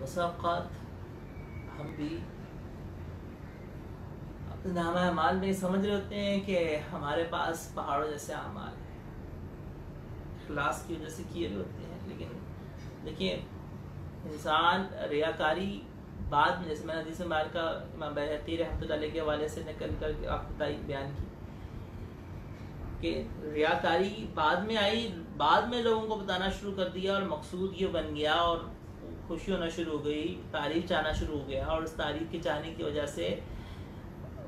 بس اوقات ہم بھی اپنے نامہ اعمال میں سمجھ رہے ہوتے ہیں کہ ہمارے پاس پہاڑوں جیسے اعمال ہیں، اخلاص کی وجہ سے کیے ہوئے ہوتے ہیں، لیکن دیکھیں انسان ریاکاری بعد میں، جیسے میں نے حدیث مبارکہ امام بیہقی رحمۃ اللہ علیہ کے حوالے سے نقل کر کے آپ کو بیان کی کہ ریاکاری بعد میں آئی، بعد میں لوگوں کو بتانا شروع کر دیا اور مقصود یہ بن گیا اور خوشی ہونا شروع ہو گئی، تعریف چاہنا شروع ہو گیا، اور اس تعریف کے چاہنے کی وجہ سے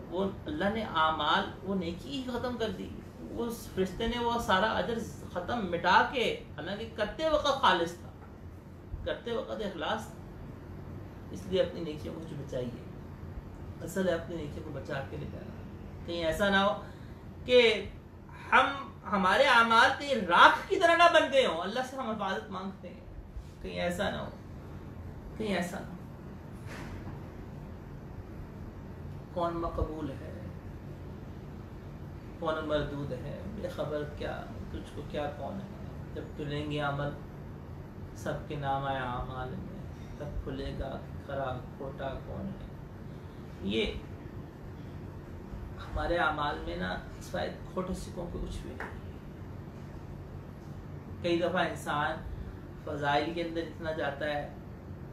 وہ اللہ نے اعمال وہ نیکی ہی ختم کر دی، اس فرشتے نے وہ سارا اجر ختم مٹا کے، حالانکہ کرتے وقت خالص تھا، کرتے وقت اخلاص تھا، اس لیے اپنی نیکیوں کو جو بچائیے، اصل ہے اپنی نیکیوں کو بچا کے لے جانا، کہیں ایسا نہ ہو کہ ہمارے اعمال کہیں راکھ کی طرح نہ بن گئے ہوں، اللہ سے ہم حفاظت مانگتے ہیں، کہیں ایسا نہ ہو، کہیں ایسا نہ ہو۔ کون مقبول ہے، کون مردود ہے، بے خبر کیا تجھ کو کیا کون ہے، جب تلیں گے عمل سب کے نام آئے اعمال میں، تب کھلے گا خراب کھوٹا کون ہے۔ یہ ہمارے اعمال میں نا سوائے کھوٹے سکوں کے کچھ بھی نہیں۔ کئی دفعہ انسان فضائل کے اندر اتنا جاتا ہے،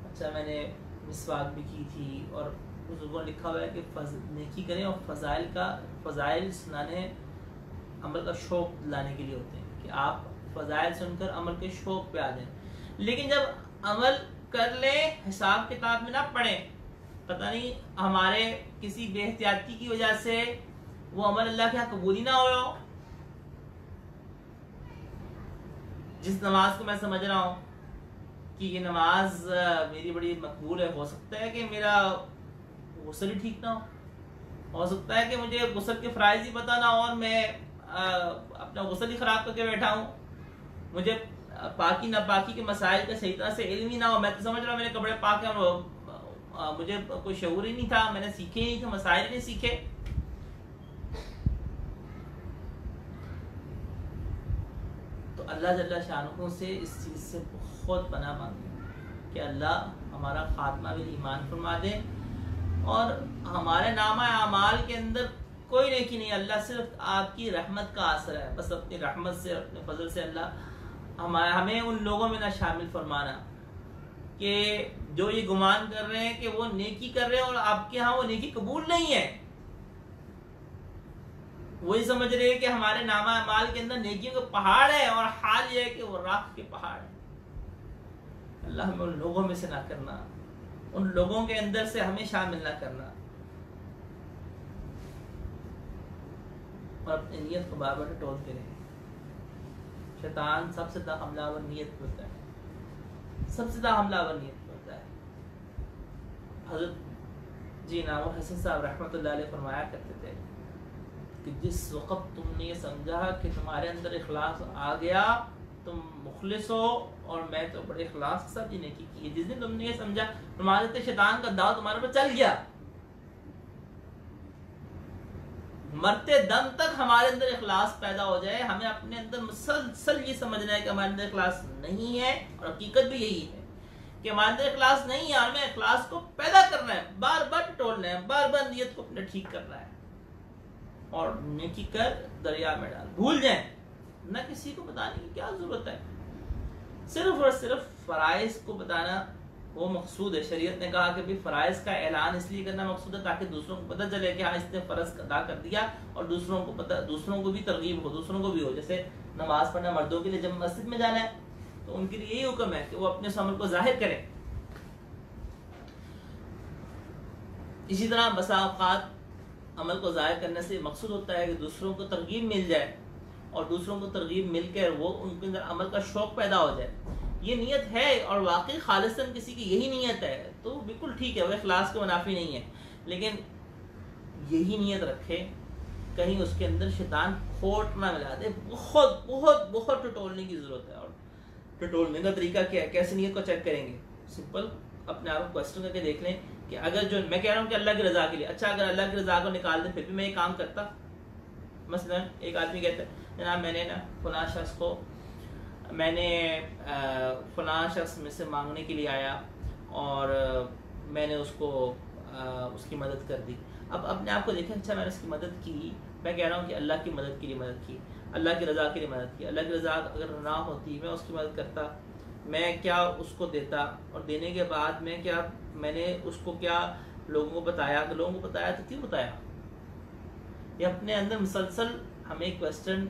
اچھا میں نے مسواک بھی کی تھی، اور بزرگوں نے لکھا ہوا ہے کہ نیکی کریں اور فضائل سنانے عمل کا شوق لانے کے لیے ہوتے ہیں، کہ آپ فضائل سن کر عمل کے شوق پہ آ جائیں، لیکن جب عمل کر لیں حساب کتاب میں نہ پڑھیں، پتہ نہیں ہمارے کسی بے احتیاطی کی وجہ سے وہ عمل اللہ کے یہاں قبول ہی نہ ہو۔ جس نماز کو میں سمجھ رہا ہوں کہ یہ نماز میری بڑی مقبول ہے، ہو سکتا ہے کہ میرا غسل ہی ٹھیک نہ ہو سکتا ہے کہ مجھے غسل کے فرائض ہی پتہ نہ ہو اور میں اپنا غسل ہی خراب کر کے بیٹھا ہوں، مجھے پاکی ناپاکی کے مسائل کا صحیح طرح سے علم ہی نہ ہو، میں تو سمجھ رہا ہوں میرے کپڑے پاک ہیں، مجھے کوئی شعور ہی نہیں تھا، میں نے سیکھے ہی نہیں تھے، مسائل نہیں سیکھے۔ تو اللہ جل شانہ سے اس چیز سے بہت پناہ مانگیں کہ اللہ ہمارا خاتمہ بھی ایمان فرما دے، اور ہمارے نامہ اعمال کے اندر کوئی نیکی نہیں، اللہ صرف آپ کی رحمت کا آسر ہے، بس اپنی رحمت سے اپنے فضل سے اللہ ہمیں ان لوگوں میں نہ شامل فرمانا کہ جو یہ گمان کر رہے ہیں کہ وہ نیکی کر رہے ہیں اور آپ کے ہاں وہ نیکی قبول نہیں ہے، وہی سمجھ رہے ہیں کہ ہمارے نامہ اعمال کے اندر نیکیوں کا پہاڑ ہے، اور حال یہ ہے کہ وہ راکھ کے پہاڑ ہے۔ اللہ ہمیں ان لوگوں میں سے نہ کرنا، ان لوگوں کے اندر سے ہمیں شامل نہ کرنا، اور اپنی نیت کو بار بار ٹٹولتے رہیں۔ شیطان سب سے زیادہ حملہ آور نیت پہ ہوتا ہے، سب سے زیادہ حملہ آور نیت پہ ہوتا ہے۔ حضرت جی نامور حسن صاحب رحمۃ اللہ علیہ فرمایا کرتے تھے کہ جس وقت تم نے یہ سمجھا کہ تمہارے اندر اخلاص آ گیا، تم مخلص ہو اور میں تو بڑے اخلاص کے ساتھ یہ نیکی کی، جس دن تم نے یہ سمجھا تمہارے شیطان کا داؤ تمہارے پر چل گیا، مرتے دم تک ہمارے اندر اخلاص پیدا ہو جائے، ہمیں اپنے اندر مسلسل یہ سمجھنا ہے کہ ہمارے اندر اخلاص نہیں ہے، اور حقیقت بھی یہی ہے کہ ہمارے اندر اخلاص نہیں ہے، اور ہمیں اخلاص کو پیدا کرنا ہے، بار بار ٹٹولنا ہے، بار بار نیت کو اپنے ٹھیک کرنا ہے، اور نیکی کر دریا میں ڈال، بھول جائیں، نہ کسی کو بتانے کی کیا ضرورت ہے، صرف اور صرف فرائض کو بتانا وہ مقصود ہے۔ شریعت نے کہا کہ بھی فرائض کا اعلان اس لیے کرنا مقصود ہے تاکہ دوسروں کو پتہ چلے کہ ہاں اس نے فرض ادا کر دیا، اور دوسروں کو بھی ترغیب ہو، دوسروں کو بھی ہو۔ جیسے نماز پڑھنا مردوں کے لیے جب مسجد میں جانا ہے تو ان کے لیے یہی حکم ہے کہ وہ اپنے اس عمل کو ظاہر کریں۔ اسی طرح بسا اوقات عمل کو ظاہر کرنے سے مقصود ہوتا ہے کہ دوسروں کو ترغیب مل جائے، اور دوسروں کو ترغیب مل کر وہ ان کے اندر عمل کا شوق پیدا ہو جائے۔ یہ نیت ہے اور واقعی خالصاً کسی کی یہی نیت ہے تو بالکل ٹھیک ہے، وہ اخلاص کے منافی نہیں ہے، لیکن یہی نیت رکھے، کہیں اس کے اندر شیطان کھوٹ نہ ملا دے۔ بہت بہت بہت ٹٹولنے کی ضرورت ہے، اور ٹٹولنے کا طریقہ کیا ہے، کیسے نیت کو چیک کریں گے؟ سمپل اپنے آپ کو کوسچن کر کے دیکھ لیں کہ اگر جو میں کہہ رہا ہوں کہ اللہ کی رضا کے لیے، اچھا اگر اللہ کی رضا کو نکال دیں پھر بھی میں یہ کام کرتا، مثلا ایک آدمی کہتا ہے جناب میں نے نا فلاں شخص کو، میں نے فلاں شخص میں سے مانگنے کے لیے آیا، اور میں نے اس کو اس کی مدد کر دی. اب اپنے آپ کو دیکھیں, اچھا میں نے اس کی مدد کی, میں کہہ رہا ہوں کہ اللہ کی مدد کے لیے مدد کی, اللہ کی رضا کے لیے مدد کی. اللہ کی رضا اگر نہ ہوتی, میں اس کی مدد کرتا, میں کیا اس کو دیتا, اور دینے کے بعد میں نے اس کو کیا لوگوں کو بتایا, کہ لوگوں کو بتایا تو کیوں بتایا. یہ اپنے اندر مسلسل ہمیں کویسچن,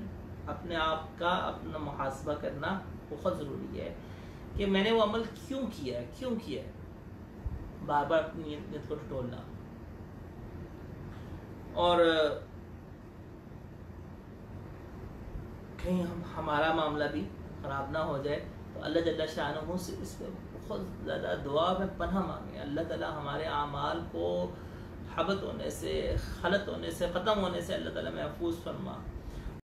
اپنے آپ کا اپنا محاسبہ کرنا بہت ضروری ہے کہ میں نے وہ عمل کیوں کیا ہے, بار بار اپنی نیت کو ٹٹولنا. اور کہیں ہمارا معاملہ بھی خراب نہ ہو جائے تو اللہ جل شانہ سے اس پہ بہت زیادہ دعا میں پناہ مانگیں. اللہ تعالیٰ ہمارے اعمال کو حبط ہونے سے, خلط ہونے سے, ختم ہونے سے اللہ تعالیٰ محفوظ فرما.